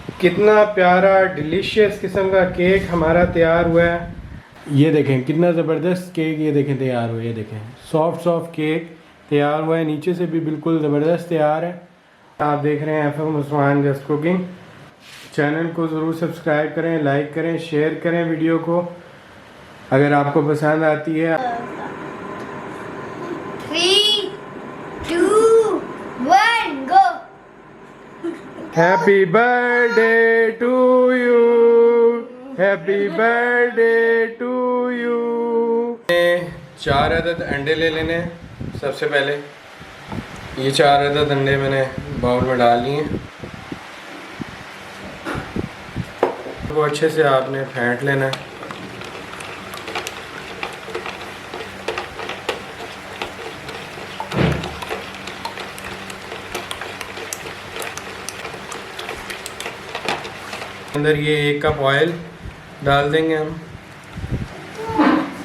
कितना प्यारा डिलीशियस किस्म का केक हमारा तैयार हुआ है। ये देखें कितना ज़बरदस्त केक, ये देखें तैयार हुआ है। ये देखें सॉफ्ट सॉफ्ट केक तैयार हुआ है, नीचे से भी बिल्कुल ज़बरदस्त तैयार है। आप देख रहे हैं FM Usman just cooking. Channel को ज़रूर सब्सक्राइब करें, लाइक करें, शेयर करें वीडियो को अगर आपको पसंद आती है। 3, 2, 1 go. Happy birthday to you, happy birthday to you. 4 अदद अंडे ले लेने हैं। सबसे पहले ये 4 अदद अंडे मैंने बाउल में डाल लिए हैं। वो अच्छे से आपने फेंट लेना है। अंदर ये 1 कप ऑयल डाल देंगे हम।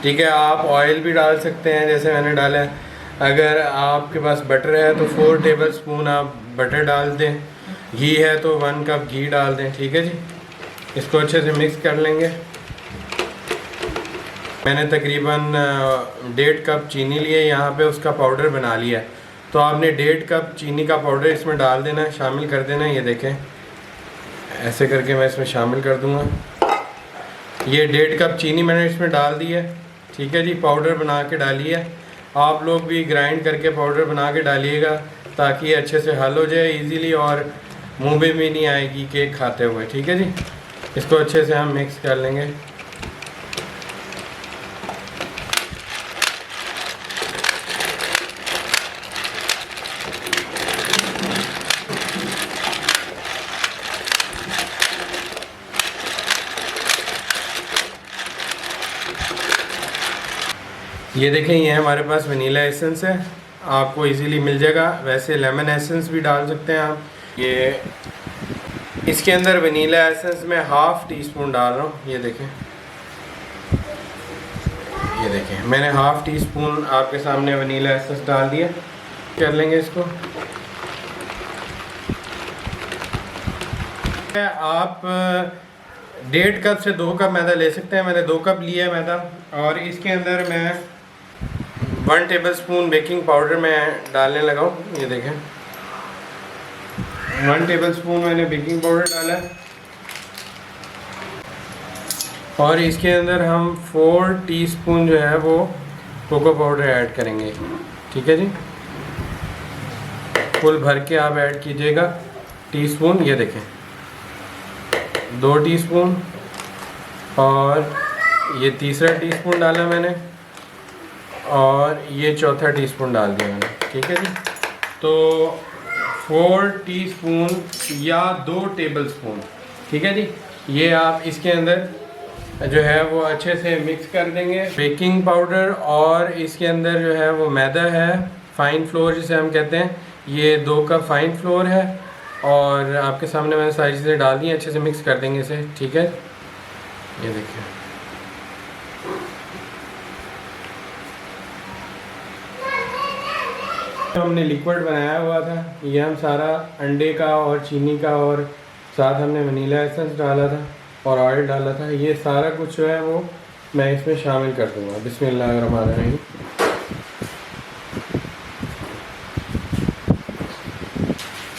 ठीक है, आप ऑयल भी डाल सकते हैं जैसे मैंने डाला है। अगर आपके पास बटर है तो 4 टेबल स्पून आप बटर डाल दें। घी है तो 1 कप घी डाल दें। ठीक है जी, इसको अच्छे से मिक्स कर लेंगे। मैंने तकरीबन 1.5 कप चीनी लिए यहाँ पे, उसका पाउडर बना लिया है। तो आपने 1.5 कप चीनी का पाउडर इसमें डाल देना है, शामिल कर देना है। ये देखें ऐसे करके मैं इसमें शामिल कर दूँगा। ये 1.5 कप चीनी मैंने इसमें डाल दी है। ठीक है जी, पाउडर बना के डालिए। आप लोग भी ग्राइंड करके पाउडर बना के डालिएगा ताकि ये अच्छे से हल हो जाए इजीली और मुंह में भी नहीं आएगी केक खाते हुए। ठीक है जी, इसको अच्छे से हम मिक्स कर लेंगे। ये देखें, ये हमारे पास वनीला एसेंस है, आपको इजीली मिल जाएगा। वैसे लेमन एसेंस भी डाल सकते हैं आप। ये इसके अंदर वनीला एसेंस में 1/2 टीस्पून डाल रहा हूँ। ये देखें मैंने 1/2 टीस्पून आपके सामने वनीला एसेंस डाल दिया। कर लेंगे इसको। आप 1.5 कप से 2 कप मैदा ले सकते हैं। मैंने 2 कप लिया है मैदा, और इसके अंदर मैं 1 टेबल स्पून बेकिंग पाउडर मैं डालने लगा हूँ। ये देखें 1 टेबल स्पून मैंने बेकिंग पाउडर डाला है, और इसके अंदर हम 4 टीस्पून जो है वो कोको पाउडर ऐड करेंगे। ठीक है जी, फुल भर के आप ऐड कीजिएगा टीस्पून। ये देखें 2 टीस्पून, और ये तीसरा टीस्पून डाला मैंने, और ये चौथा टीस्पून डाल दिया मैंने। ठीक है जी, तो 4 टीस्पून या 2 टेबल स्पून। ठीक है जी, ये आप इसके अंदर जो है वो अच्छे से मिक्स कर देंगे। बेकिंग पाउडर और इसके अंदर जो है वो मैदा है, फाइन फ्लोर जिसे हम कहते हैं। ये 2 कप फाइन फ्लोर है, और आपके सामने मैंने सारी चीज़ें डाल दी हैं। अच्छे से मिक्स कर देंगे इसे। ठीक है, ये देखिए हमने लिक्विड बनाया हुआ था। ये हम सारा अंडे का और चीनी का, और साथ हमने वनीला एसेंस डाला था और ऑयल डाला था। ये सारा कुछ जो है वो मैं इसमें शामिल कर दूंगा। बिस्मिल्लाहिर्रहमानिर्रहीम।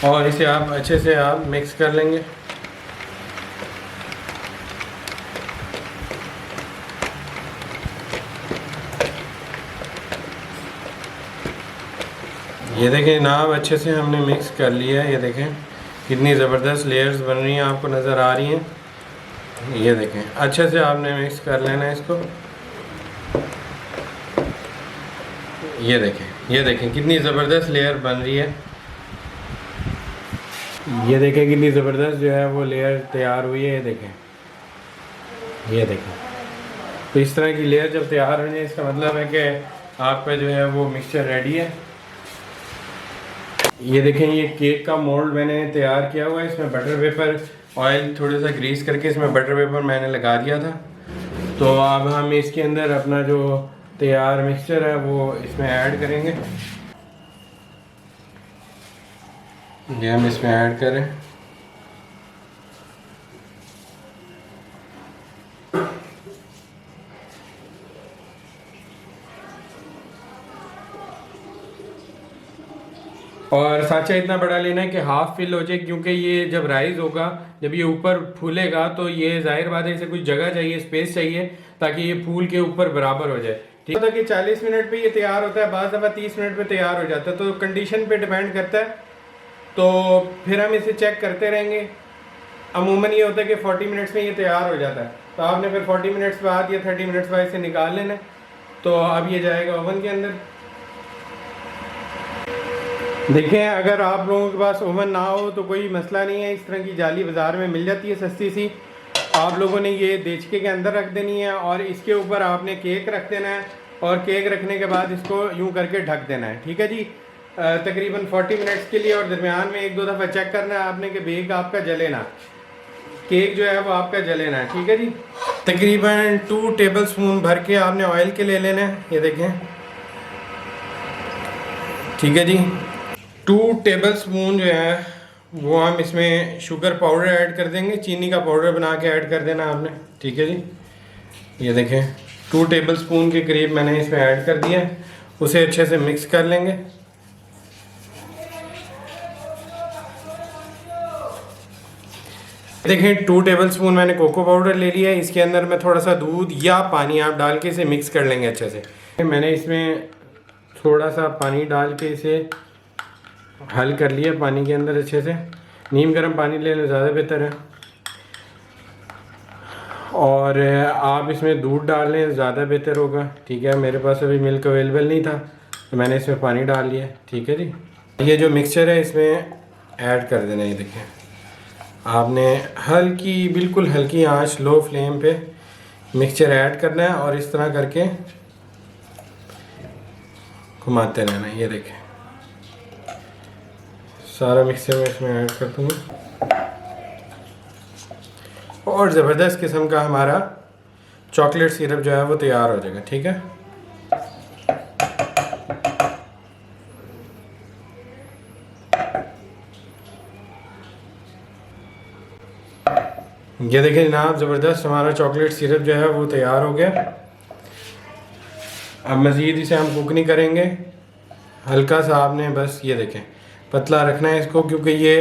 और इसे आप अच्छे से आप मिक्स कर लेंगे। ये देखें जनाब, अच्छे से हमने मिक्स कर लिया है। ये देखें कितनी ज़बरदस्त लेयर्स बन रही हैं, आपको नज़र आ रही हैं। ये देखें अच्छे से आपने मिक्स कर लेना है इसको। ये देखें कितनी ज़बरदस्त लेयर बन रही है। ये देखें कितनी ज़बरदस्त जो है वो लेयर तैयार हुई है। ये देखें तो इस तरह की लेयर जब तैयार हो जाए, इसका मतलब है कि आपका जो है वो मिक्सचर रेडी है। ये देखें, ये केक का मोल्ड मैंने तैयार किया हुआ है। इसमें बटर पेपर, ऑयल थोड़ा सा ग्रीस करके इसमें बटर पेपर मैंने लगा दिया था। तो अब हम इसके अंदर अपना जो तैयार मिक्सचर है वो इसमें ऐड करेंगे। ये हम इसमें ऐड करें। और साचा इतना बड़ा लेना है कि हाफ फिल हो जाए, क्योंकि ये जब राइज होगा, जब ये ऊपर फूलेगा तो ये जाहिर बात है इसे कुछ जगह चाहिए, स्पेस चाहिए, ताकि ये फूल के ऊपर बराबर हो जाए। ठीक है कि 40 मिनट पे ये तैयार होता है, बाज़ दफ़ा 30 मिनट पे तैयार हो जाता है, तो कंडीशन पे डिपेंड करता है। तो फिर हम इसे चेक करते रहेंगे। अमूमन ये होता है कि 40 मिनट्स में ये तैयार हो जाता है, तो आपने फिर 40 मिनट्स बाद या 30 मिनट्स बाद इसे निकाल लेना है। तो अब ये जाएगा ओवन के अंदर। देखें, अगर आप लोगों के पास ओवन ना हो तो कोई मसला नहीं है, इस तरह की जाली बाज़ार में मिल जाती है सस्ती सी। आप लोगों ने ये देचके के अंदर रख देनी है और इसके ऊपर आपने केक रख देना है, और केक रखने के बाद इसको यूं करके ढक देना है। ठीक है जी, तकरीबन 40 मिनट्स के लिए। और दरमियान में एक दो दफ़ा चेक करना है आपने कि बेक आपका जले ना, केक जो है वो आपका जले ना। ठीक है जी, तकरीबन 2 टेबल स्पून भर के आपने ऑयल के ले लेना है, ये देखें। ठीक है जी, 2 टेबल स्पून जो है वो हम इसमें शुगर पाउडर ऐड कर देंगे, चीनी का पाउडर बना के ऐड कर देना आपने। ठीक है जी, ये देखें 2 टेबल स्पून के करीब मैंने इसमें ऐड कर दिया, उसे अच्छे से मिक्स कर लेंगे। देखें 2 टेबल स्पून मैंने कोको पाउडर ले लिया है, इसके अंदर मैं थोड़ा सा दूध या पानी आप डाल के इसे मिक्स कर लेंगे अच्छे से। मैंने इसमें थोड़ा सा पानी डाल के इसे हल कर लिया पानी के अंदर अच्छे से। नीम गर्म पानी लेना ज़्यादा बेहतर है, और आप इसमें दूध डाल लें ज़्यादा बेहतर होगा। ठीक है, मेरे पास अभी मिल्क अवेलेबल नहीं था तो मैंने इसमें पानी डाल लिया। ठीक है जी, ये जो मिक्सचर है इसमें ऐड कर देना। ये देखिए, आपने हल्की, बिल्कुल हल्की आंच, लो फ्लेम पे मिक्सचर ऐड करना है और इस तरह करके घुमाते रहना। ये देखें, सारा मिक्सचर मैं इसमें ऐड कर दूँगा और ज़बरदस्त किस्म का हमारा चॉकलेट सिरप जो है वो तैयार हो जाएगा। ठीक है, ये देखिए जनाब, ज़बरदस्त हमारा चॉकलेट सिरप जो है वो तैयार हो गया। अब मज़ीद इसे हम कुक नहीं करेंगे, हल्का सा आपने बस ये देखें पतला रखना है इसको, क्योंकि ये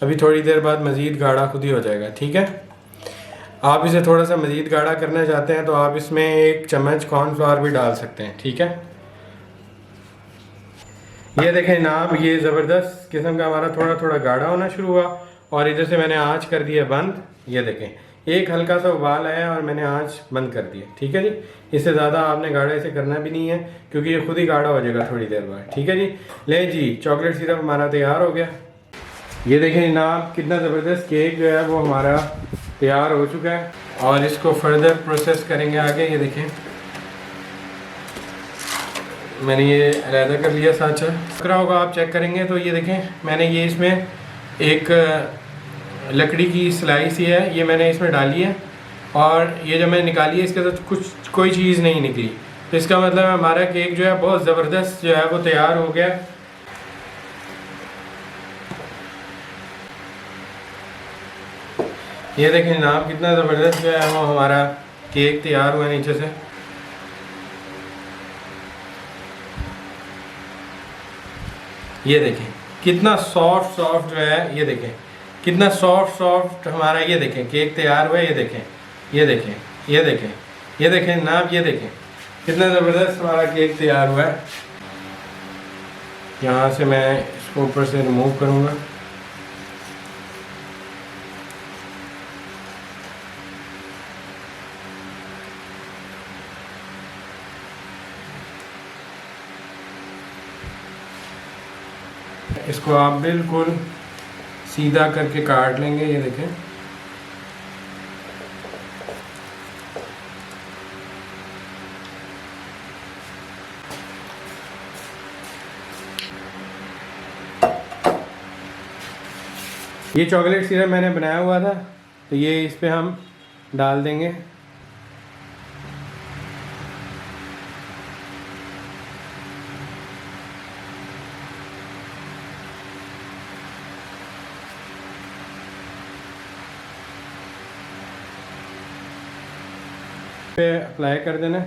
अभी थोड़ी देर बाद मज़ीद गाढ़ा खुद ही हो जाएगा। ठीक है, आप इसे थोड़ा सा मज़ीद गाढ़ा करना चाहते हैं तो आप इसमें 1 चम्मच कॉर्नफ्लावर भी डाल सकते हैं। ठीक है, ये देखें जनाब, ये ज़बरदस्त किस्म का हमारा थोड़ा थोड़ा गाढ़ा होना शुरू हुआ और इधर से मैंने आँच कर दिया बंद। ये देखें, एक हल्का सा उबाल आया और मैंने आँच बंद कर दिया। ठीक है जी, इससे ज़्यादा आपने गाढ़ा इसे करना भी नहीं है, क्योंकि ये खुद ही गाढ़ा हो जाएगा थोड़ी देर बाद। ठीक है जी, ले जी, चॉकलेट सिरप हमारा तैयार हो गया। ये देखें जनाब, कितना ज़बरदस्त केक जो है वो हमारा तैयार हो चुका है, और इसको फर्दर प्रोसेस करेंगे आगे। ये देखें, मैंने ये अलहदा कर लिया साचा रहा होगा, आप चेक करेंगे तो ये देखें, मैंने ये इसमें एक लकड़ी की स्लाइस ही है, ये मैंने इसमें डाली है, और ये जब मैंने निकाली है इसके साथ कोई चीज़ नहीं निकली, तो इसका मतलब हमारा केक जो है बहुत ज़बरदस्त जो है वो तैयार हो गया। ये देखें जनाब, कितना ज़बरदस्त जो है वो हमारा केक तैयार हुआ नीचे से। ये देखें कितना सॉफ्ट जो है, ये देखें कितना सॉफ्ट हमारा, ये देखें केक तैयार हुआ है। ये देखें, ये देखें, ये देखें, ये देखें जनाब, ये देखें कितना ज़बरदस्त हमारा केक तैयार हुआ है। यहाँ से मैं इसको ऊपर से रिमूव करूँगा। इसको आप बिल्कुल सीधा करके काट लेंगे। ये देखें, ये चॉकलेट सिरप मैंने बनाया हुआ था, तो ये इस पे हम डाल देंगे। पे अप्लाई कर देना।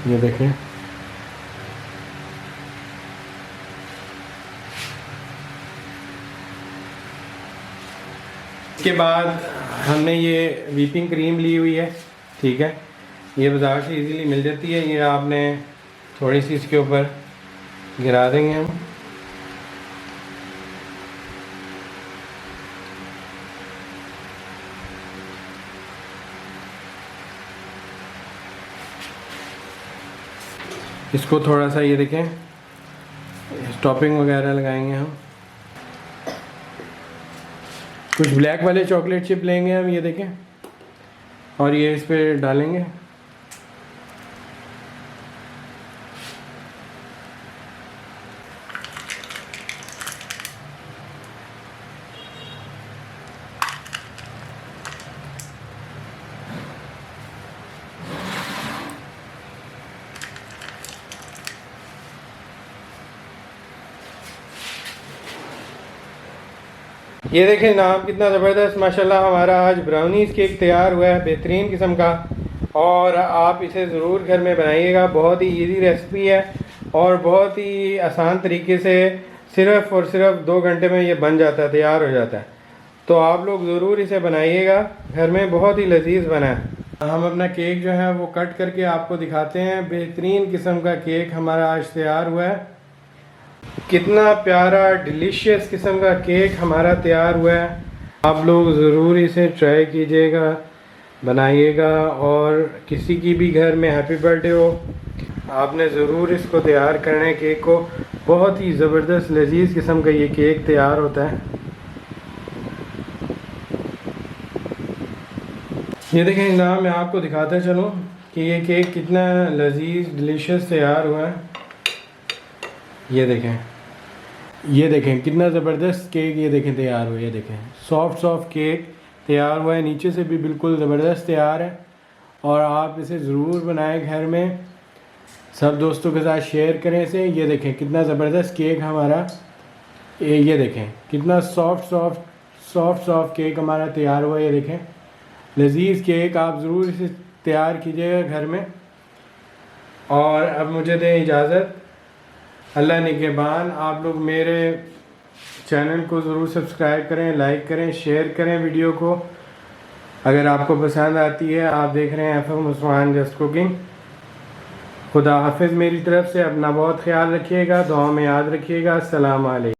ये देखें, इसके बाद हमने ये व्हिपिंग क्रीम ली हुई है, ठीक है। ये बाज़ार से इजीली मिल जाती है। ये आपने थोड़ी सी इसके ऊपर गिरा देंगे हम। इसको थोड़ा सा ये देखें टॉपिंग वगैरह लगाएंगे हम। कुछ ब्लैक वाले चॉकलेट चिप लेंगे हम, ये देखें, और ये इस पे डालेंगे। ये देखें नाम कितना ज़बरदस्त माशाल्लाह, हमारा आज ब्राउनीज़ केक तैयार हुआ है, बेहतरीन किस्म का। और आप इसे ज़रूर घर में बनाइएगा। बहुत ही इजी रेसिपी है और बहुत ही आसान तरीके से सिर्फ़ और सिर्फ 2 घंटे में ये बन जाता है, तैयार हो जाता है। तो आप लोग ज़रूर इसे बनाइएगा घर में, बहुत ही लजीज बना है। हम अपना केक जो है वो कट करके आपको दिखाते हैं। बेहतरीन किस्म का केक हमारा आज तैयार हुआ है। कितना प्यारा डिलीशियस किस्म का केक हमारा तैयार हुआ है। आप लोग ज़रूर इसे ट्राई कीजिएगा, बनाइएगा। और किसी की भी घर में हैप्पी बर्थडे हो, आपने ज़रूर इसको तैयार करना है केक को। बहुत ही ज़बरदस्त लजीज किस्म का ये केक तैयार होता है। ये देखें जनाब, मैं आपको दिखाता चलूँ कि ये केक कितना लजीज डिलीशियस तैयार हुआ है। ये देखें कितना ज़बरदस्त केक, ये देखें तैयार हुआ है। ये देखें सॉफ्ट केक तैयार हुआ है, नीचे से भी बिल्कुल ज़बरदस्त तैयार है। और आप इसे ज़रूर बनाएं घर में, सब दोस्तों के साथ शेयर करें इसे। ये देखें कितना ज़बरदस्त केक हमारा, ये देखें कितना सॉफ्ट केक हमारा तैयार हुआ है। ये देखें लजीज केक, आप ज़रूर इसे तैयार कीजिएगा घर में। और अब मुझे दें इजाज़त, अल्लाह निगहबान। आप लोग मेरे चैनल को ज़रूर सब्सक्राइब करें, लाइक करें, शेयर करें वीडियो को। अगर आपको पसंद आती है, आप देख रहे हैं FM उस्मान जस्ट कुकिंग। खुदा हाफिज़ मेरी तरफ से। अपना बहुत ख्याल रखिएगा, दुआ में याद रखिएगा। अस्सलाम वालेकुम।